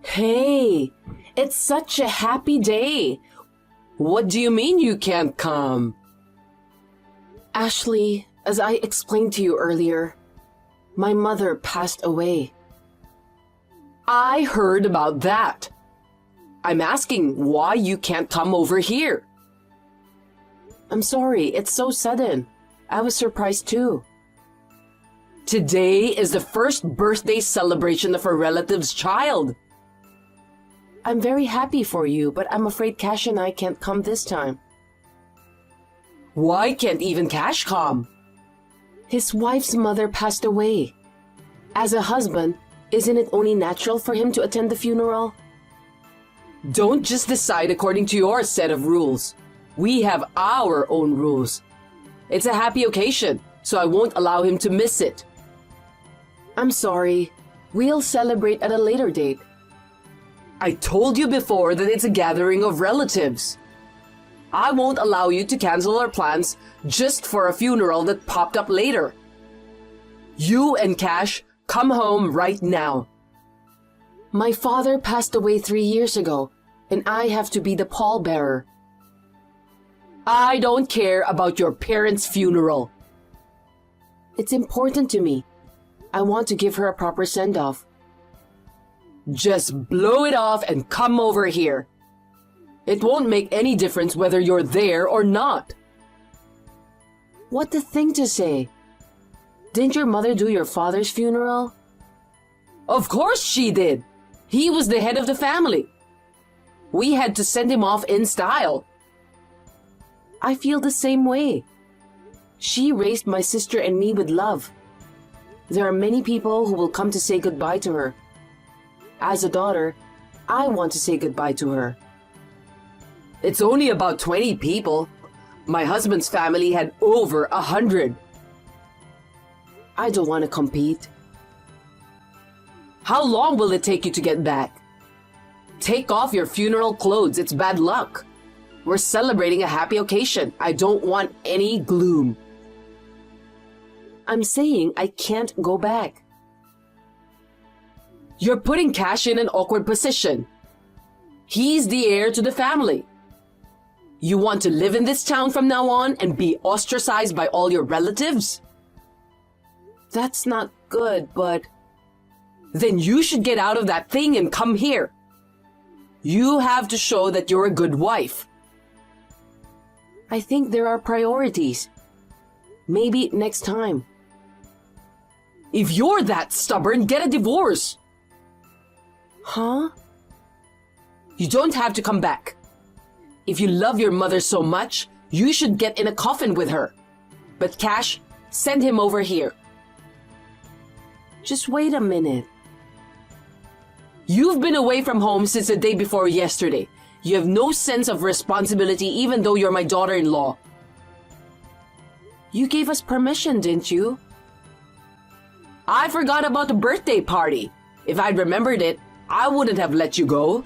Hey, it's such a happy day. What do you mean you can't come? Ashley, as I explained to you earlier, my mother passed away. I heard about that. I'm asking why you can't come over here. I'm sorry, it's so sudden. I was surprised too. Today is the first birthday celebration of a relative's child. I'm very happy for you, but I'm afraid Cash and I can't come this time. Why can't even Cash come? His wife's mother passed away. As a husband, isn't it only natural for him to attend the funeral? Don't just decide according to your set of rules. We have our own rules. It's a happy occasion, so I won't allow him to miss it. I'm sorry. We'll celebrate at a later date. I told you before that it's a gathering of relatives. I won't allow you to cancel our plans just for a funeral that popped up later. You and Cash, come home right now. My father passed away 3 years ago, and I have to be the pallbearer. I don't care about your parents' funeral. It's important to me. I want to give her a proper send-off. Just blow it off and come over here. It won't make any difference whether you're there or not. What a thing to say. Didn't your mother do your father's funeral? Of course she did. He was the head of the family. We had to send him off in style. I feel the same way. She raised my sister and me with love. There are many people who will come to say goodbye to her. As a daughter, I want to say goodbye to her. It's only about 20 people. My husband's family had over 100. I don't want to compete. How long will it take you to get back? Take off your funeral clothes. It's bad luck. We're celebrating a happy occasion. I don't want any gloom. I'm saying I can't go back. You're putting Cash in an awkward position. He's the heir to the family. You want to live in this town from now on and be ostracized by all your relatives? That's not good, but... Then you should get out of that thing and come here. You have to show that you're a good wife. I think there are priorities. Maybe next time. If you're that stubborn, get a divorce. Huh? You don't have to come back. If you love your mother so much, you should get in a coffin with her. But Cash, send him over here. Just wait a minute. You've been away from home since the day before yesterday. You have no sense of responsibility even though you're my daughter-in-law. You gave us permission, didn't you? I forgot about the birthday party. If I'd remembered it, I wouldn't have let you go.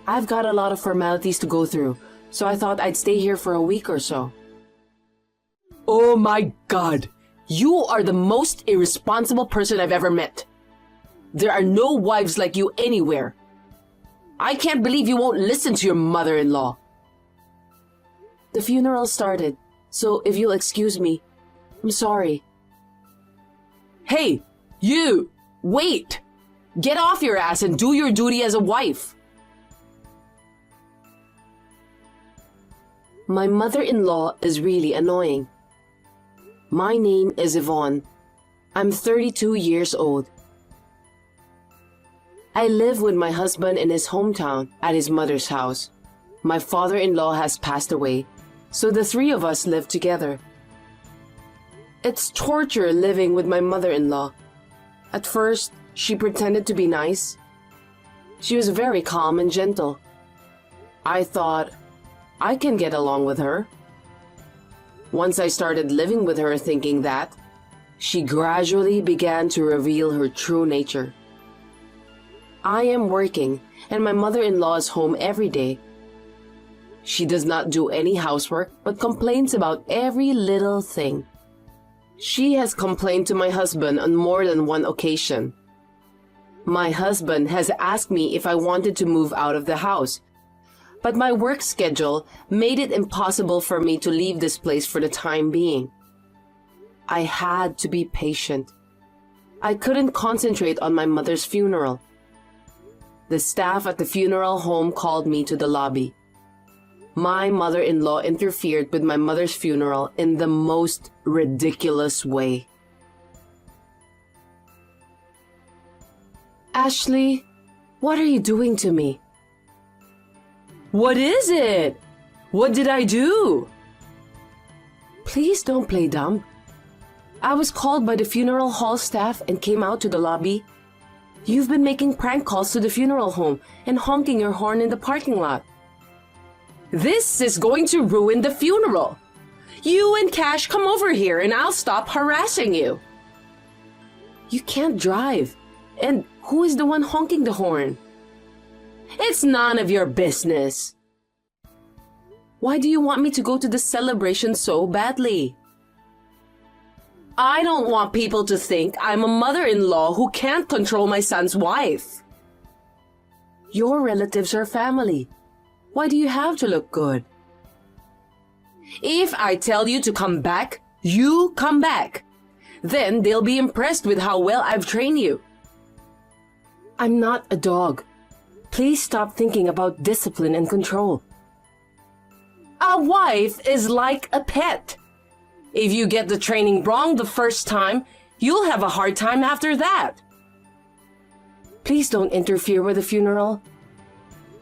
I've got a lot of formalities to go through, so I thought I'd stay here for a week or so. Oh my God! You are the most irresponsible person I've ever met. There are no wives like you anywhere. I can't believe you won't listen to your mother-in-law. The funeral started, so if you'll excuse me, I'm sorry. Hey, you! Wait! Get off your ass and do your duty as a wife. My mother-in-law is really annoying. My name is Yvonne. I'm 32 years old. I live with my husband in his hometown at his mother's house. My father-in-law has passed away, so the three of us live together. It's torture living with my mother-in-law. At first, she pretended to be nice. She was very calm and gentle. I thought, I can get along with her. Once I started living with her thinking that, she gradually began to reveal her true nature. I am working, and my mother-in-law is home every day. She does not do any housework, but complains about every little thing. She has complained to my husband on more than one occasion. My husband has asked me if I wanted to move out of the house, but my work schedule made it impossible for me to leave this place for the time being. I had to be patient. I couldn't concentrate on my mother's funeral. The staff at the funeral home called me to the lobby. My mother-in-law interfered with my mother's funeral in the most ridiculous way. Ashley, what are you doing to me? What is it? What did I do? Please don't play dumb. I was called by the funeral hall staff and came out to the lobby. You've been making prank calls to the funeral home and honking your horn in the parking lot. This is going to ruin the funeral. You and Cash come over here and I'll stop harassing you. You can't drive. And who is the one honking the horn? It's none of your business. Why do you want me to go to the celebration so badly? I don't want people to think I'm a mother-in-law who can't control my son's wife. Your relatives are family. Why do you have to look good? If I tell you to come back, you come back. Then they'll be impressed with how well I've trained you. I'm not a dog. Please stop thinking about discipline and control. A wife is like a pet. If you get the training wrong the first time, you'll have a hard time after that. Please don't interfere with the funeral.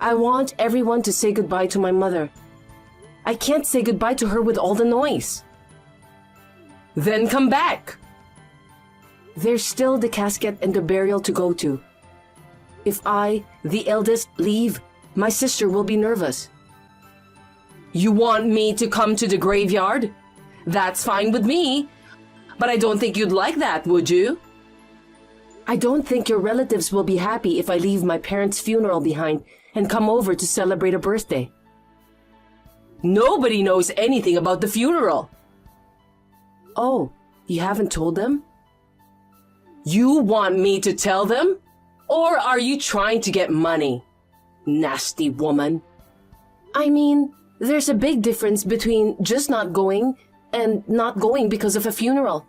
I want everyone to say goodbye to my mother. I can't say goodbye to her with all the noise. Then come back. There's still the casket and the burial to go to. If I, the eldest, leave, my sister will be nervous. You want me to come to the graveyard? That's fine with me. But I don't think you'd like that, would you? I don't think your relatives will be happy if I leave my parents' funeral behind and come over to celebrate a birthday. Nobody knows anything about the funeral. Oh, you haven't told them? You want me to tell them? Or are you trying to get money? Nasty woman. I mean, there's a big difference between just not going and not going because of a funeral.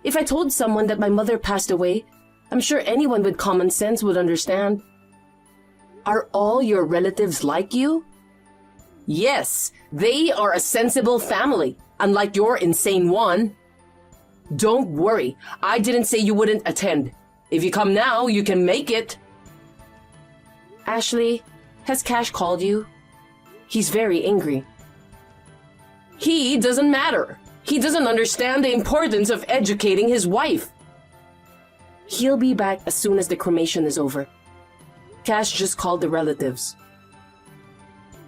If I told someone that my mother passed away, I'm sure anyone with common sense would understand. Are all your relatives like you? Yes, they are a sensible family, unlike your insane one. Don't worry, I didn't say you wouldn't attend. If you come now, you can make it. Ashley, has Cash called you? He's very angry. He doesn't matter. He doesn't understand the importance of educating his wife. He'll be back as soon as the cremation is over. Cash just called the relatives.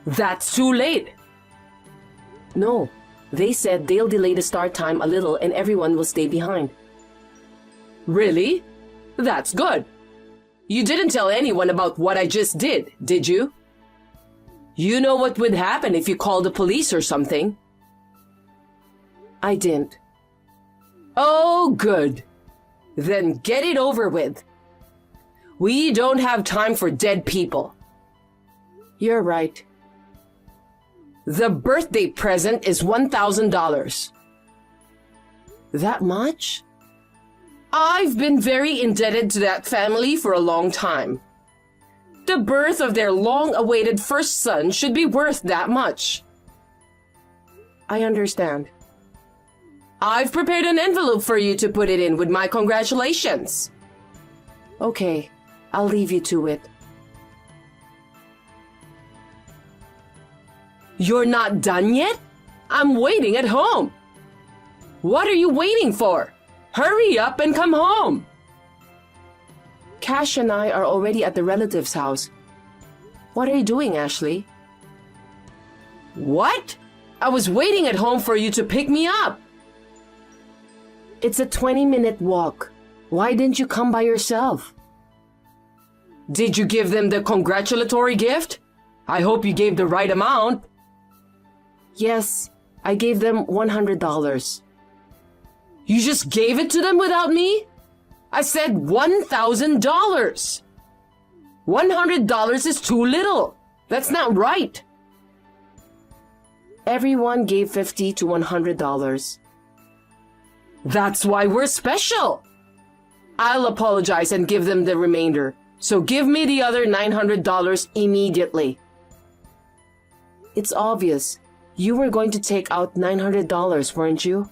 That's too late. No, they said they'll delay the start time a little and everyone will stay behind. Really? That's good. You didn't tell anyone about what I just did you? You know what would happen if you called the police or something. I didn't. Oh, good. Then get it over with. We don't have time for dead people. You're right. The birthday present is $1,000. That much? I've been very indebted to that family for a long time. The birth of their long-awaited first son should be worth that much. I understand. I've prepared an envelope for you to put it in with my congratulations. Okay, I'll leave you to it. You're not done yet? I'm waiting at home. What are you waiting for? Hurry up and come home. Cash and I are already at the relative's house. What are you doing, Ashley? What? I was waiting at home for you to pick me up. It's a 20-minute walk. Why didn't you come by yourself? Did you give them the congratulatory gift? I hope you gave the right amount. Yes, I gave them $100. You just gave it to them without me? I said $1,000. $100 is too little. That's not right. Everyone gave $50 to $100. That's why we're special. I'll apologize and give them the remainder. So give me the other $900 immediately. It's obvious. You were going to take out $900, weren't you?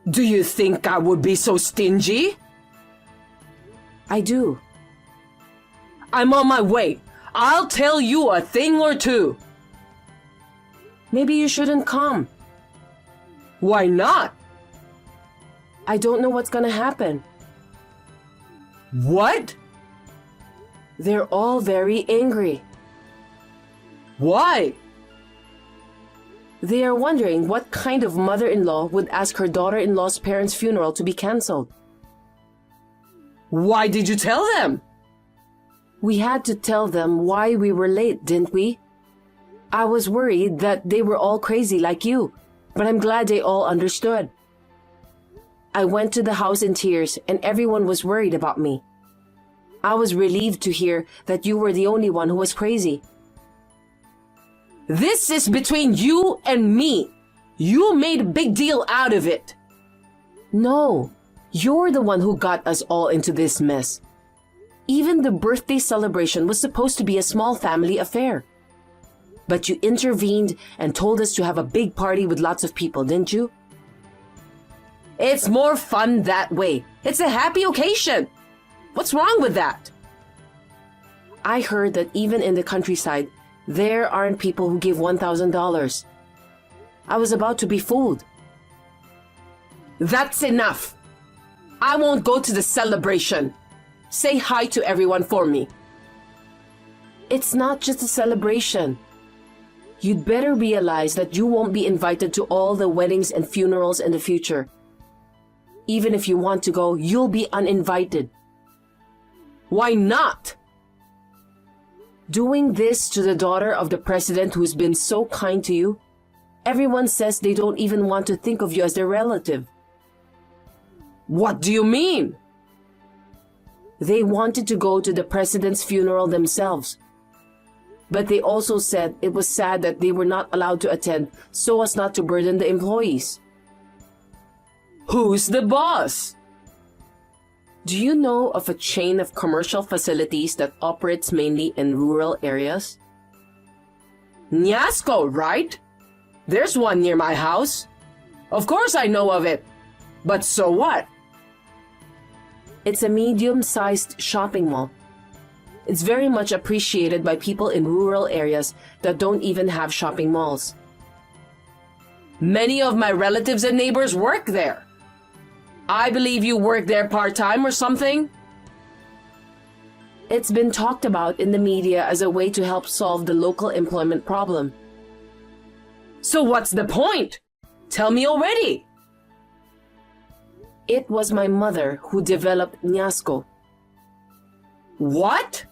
Do you think I would be so stingy? I do. I'm on my way. I'll tell you a thing or two. Maybe you shouldn't come. Why not? I don't know what's gonna happen. What? They're all very angry. Why? They are wondering what kind of mother-in-law would ask her daughter-in-law's parents' funeral to be cancelled. Why did you tell them? We had to tell them why we were late, didn't we? I was worried that they were all crazy like you, but I'm glad they all understood. I went to the house in tears and everyone was worried about me. I was relieved to hear that you were the only one who was crazy. This is between you and me. You made a big deal out of it. No, you're the one who got us all into this mess. Even the birthday celebration was supposed to be a small family affair. But you intervened and told us to have a big party with lots of people, didn't you? It's more fun that way. It's a happy occasion. What's wrong with that? I heard that even in the countryside, there aren't people who give $1,000. I was about to be fooled. That's enough. I won't go to the celebration. Say hi to everyone for me. It's not just a celebration. You'd better realize that you won't be invited to all the weddings and funerals in the future. Even if you want to go, you'll be uninvited. Why not? Doing this to the daughter of the president who's been so kind to you, everyone says they don't even want to think of you as their relative. What do you mean? They wanted to go to the president's funeral themselves. But they also said it was sad that they were not allowed to attend so as not to burden the employees. Who's the boss? Do you know of a chain of commercial facilities that operates mainly in rural areas? Nyasco, right? There's one near my house. Of course I know of it. But so what? It's a medium-sized shopping mall. It's very much appreciated by people in rural areas that don't even have shopping malls. Many of my relatives and neighbors work there. I believe you work there part-time or something? It's been talked about in the media as a way to help solve the local employment problem. So what's the point? Tell me already. It was my mother who developed Nyasco. What?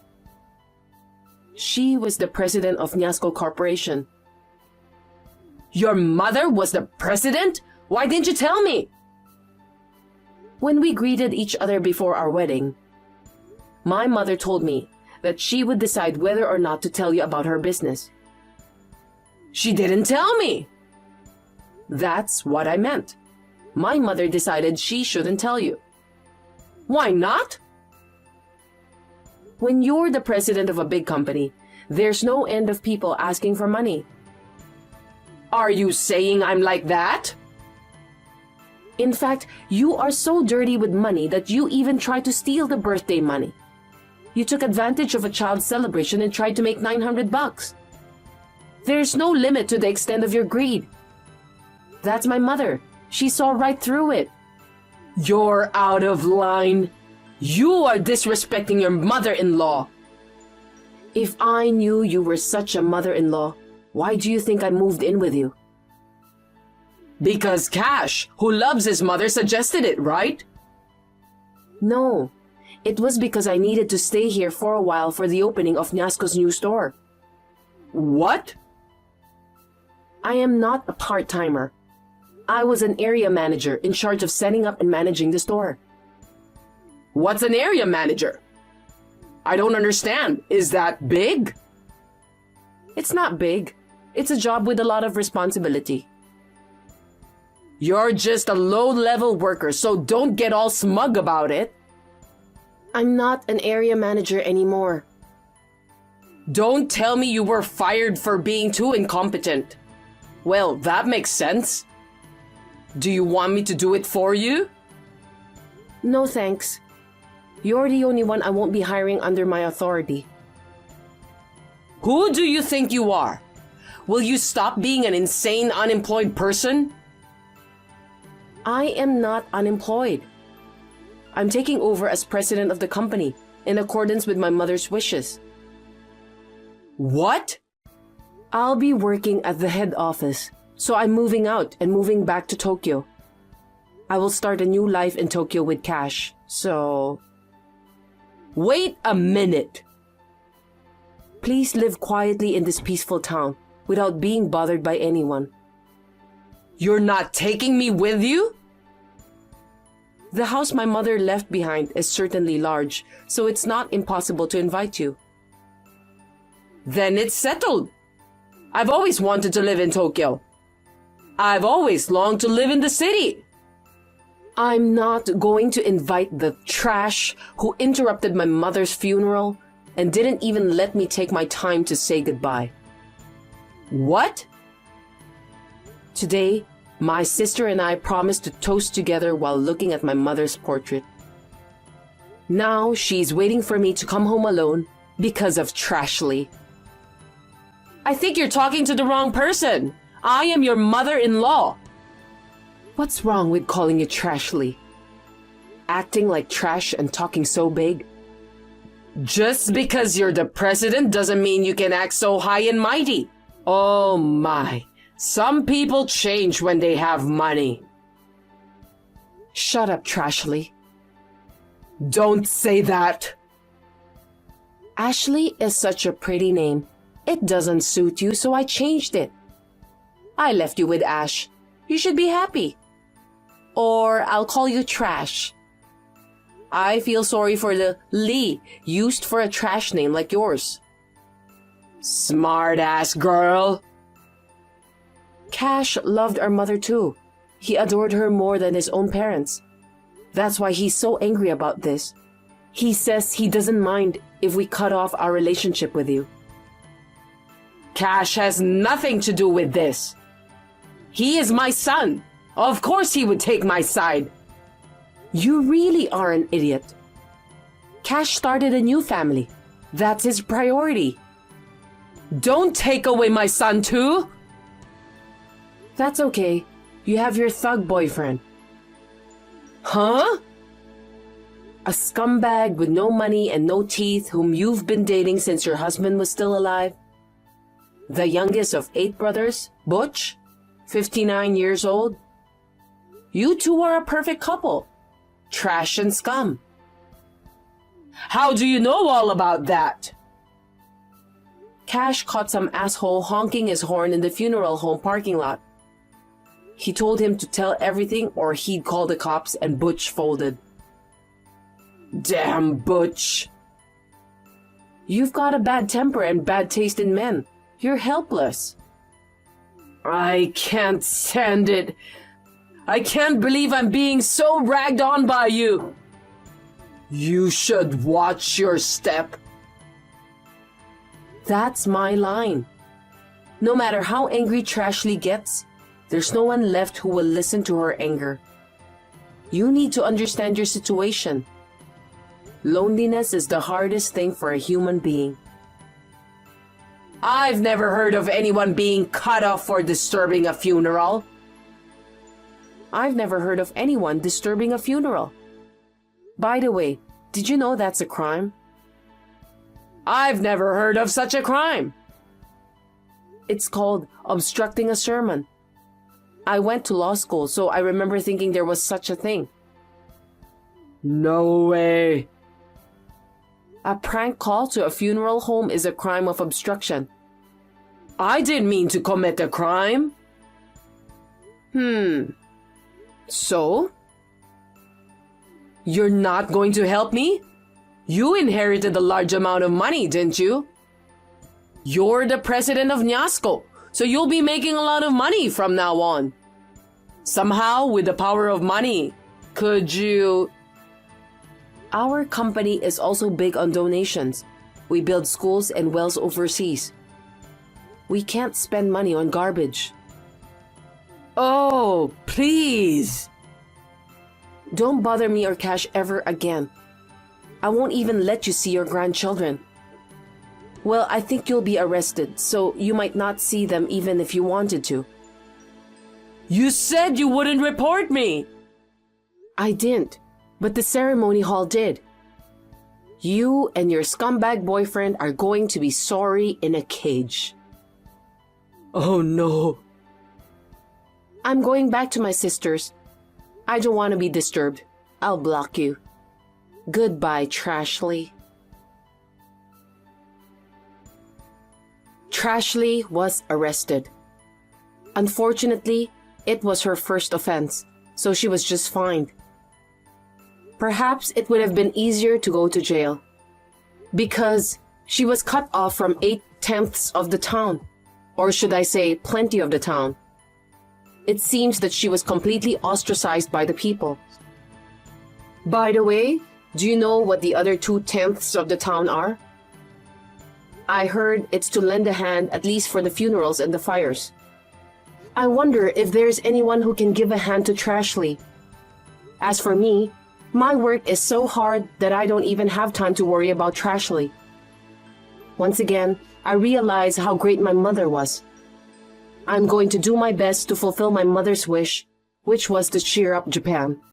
She was the president of Nyasco Corporation. Your mother was the president? Why didn't you tell me? When we greeted each other before our wedding, my mother told me that she would decide whether or not to tell you about her business. She didn't tell me. That's what I meant. My mother decided she shouldn't tell you. Why not? When you're the president of a big company, there's no end of people asking for money. Are you saying I'm like that? In fact, you are so dirty with money that you even tried to steal the birthday money. You took advantage of a child's celebration and tried to make $900. There's no limit to the extent of your greed. That's my mother. She saw right through it. You're out of line. You are disrespecting your mother-in-law. If I knew you were such a mother-in-law, why do you think I moved in with you? Because Cash, who loves his mother, suggested it, right? No, it was because I needed to stay here for a while for the opening of Nyasco's new store. What? I am not a part-timer. I was an area manager in charge of setting up and managing the store. What's an area manager? I don't understand. Is that big? It's not big. It's a job with a lot of responsibility. You're just a low-level worker, so don't get all smug about it. I'm not an area manager anymore. Don't tell me you were fired for being too incompetent. Well, that makes sense. Do you want me to do it for you? No, thanks. You're the only one I won't be hiring under my authority. Who do you think you are? Will you stop being an insane, unemployed person? I am not unemployed. I'm taking over as president of the company in accordance with my mother's wishes. What? I'll be working at the head office, so I'm moving out and moving back to Tokyo. I will start a new life in Tokyo with Cash, so... Wait a minute! Please live quietly in this peaceful town without being bothered by anyone. You're not taking me with you? The house my mother left behind is certainly large, so it's not impossible to invite you. Then it's settled. I've always wanted to live in Tokyo. I've always longed to live in the city. I'm not going to invite the trash who interrupted my mother's funeral and didn't even let me take my time to say goodbye. What? Today, my sister and I promised to toast together while looking at my mother's portrait. Now she's waiting for me to come home alone because of Trashly. I think you're talking to the wrong person. I am your mother-in-law. What's wrong with calling you Trashly? Acting like trash and talking so big? Just because you're the president doesn't mean you can act so high and mighty. Oh my, some people change when they have money. Shut up, Trashly. Don't say that. Ashley is such a pretty name. It doesn't suit you, so I changed it. I left you with Ash. You should be happy. Or I'll call you Trash. I feel sorry for the Lee used for a trash name like yours. Smart ass girl. Cash loved our mother too. He adored her more than his own parents. That's why he's so angry about this. He says he doesn't mind if we cut off our relationship with you. Cash has nothing to do with this. He is my son. Of course he would take my side. You really are an idiot. Cash started a new family. That's his priority. Don't take away my son too. That's okay. You have your thug boyfriend. Huh? A scumbag with no money and no teeth whom you've been dating since your husband was still alive. The youngest of 8 brothers, Butch, 59 years old. You two are a perfect couple. Trash and scum. How do you know all about that? Cash caught some asshole honking his horn in the funeral home parking lot. He told him to tell everything or he'd call the cops, and Butch folded. Damn Butch. You've got a bad temper and bad taste in men. You're helpless. I can't stand it. I can't believe I'm being so ragged on by you. You should watch your step. That's my line. No matter how angry Trashly gets, there's no one left who will listen to her anger. You need to understand your situation. Loneliness is the hardest thing for a human being. I've never heard of anyone being cut off for disturbing a funeral. I've never heard of anyone disturbing a funeral. By the way, did you know that's a crime? I've never heard of such a crime. It's called obstructing a sermon. I went to law school, so I remember thinking there was such a thing. No way. A prank call to a funeral home is a crime of obstruction. I didn't mean to commit a crime. So? You're not going to help me? You inherited a large amount of money, didn't you? You're the president of Nyasco, so you'll be making a lot of money from now on. Somehow, with the power of money, could you... Our company is also big on donations. We build schools and wells overseas. We can't spend money on garbage. Oh, please! Don't bother me or Cash ever again. I won't even let you see your grandchildren. Well, I think you'll be arrested, so you might not see them even if you wanted to. You said you wouldn't report me! I didn't, but the ceremony hall did. You and your scumbag boyfriend are going to be sorry in a cage. Oh no. I'm going back to my sister's. I don't want to be disturbed. I'll block you. Goodbye, Trashley. Trashley was arrested. Unfortunately, it was her first offense, so she was just fined. Perhaps it would have been easier to go to jail, because she was cut off from 8/10 of the town, or should I say, plenty of the town. It seems that she was completely ostracized by the people. By the way, do you know what the other 2/10 of the town are? I heard it's to lend a hand at least for the funerals and the fires. I wonder if there's anyone who can give a hand to Trashley. As for me, my work is so hard that I don't even have time to worry about Trashley. Once again, I realize how great my mother was. I'm going to do my best to fulfill my mother's wish, which was to cheer up Japan.